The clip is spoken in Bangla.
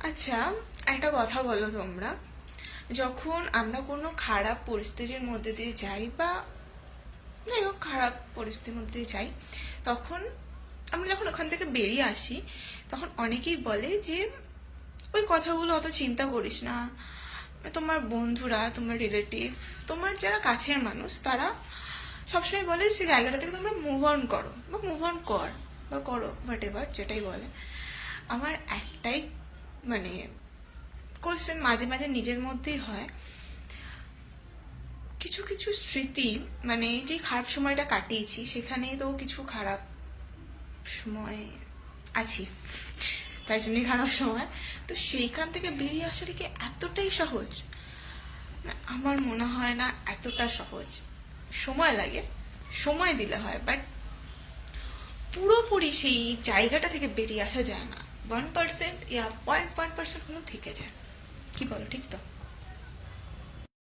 আচ্ছা, একটা কথা বলো তোমরা, যখন আমরা কোনো খারাপ পরিস্থিতির মধ্যে দিয়ে যাই বা যাই হোক খারাপ পরিস্থিতির মধ্যে দিয়ে যাই, তখন আমরা যখন ওখান থেকে বেরিয়ে আসি, তখন অনেকেই বলে যে ওই কথাগুলো অত চিন্তা করিস না। তোমার বন্ধুরা, তোমার রিলেটিভ, তোমার যারা কাছের মানুষ, তারা সবসময় বলে সে জায়গাটা থেকে তোমরা মুভ অন করো বা মুভ অন কর বা করো, হোয়াট এভার যেটাই বলে। আমার একটাই মানে কোশ্চেন মাঝে মাঝে নিজের মধ্যেই হয়, কিছু কিছু স্মৃতি, মানে যে খারাপ সময়টা কাটিয়েছি সেখানে তো কিছু খারাপ সময় আছি, তাই জন্যই খারাপ সময়। তো সেইখান থেকে বেরিয়ে আসাটা কি এতটাই সহজ? না, আমার মনে হয় না এতটা সহজ। সময় লাগে, সময় দিলে হয়, বাট পুরোপুরি সেই জায়গাটা থেকে বেরিয়ে আসা যায় না। 1% ইয়া 0.1% হলেও থেকে যায়। কি বলো, ঠিক তো?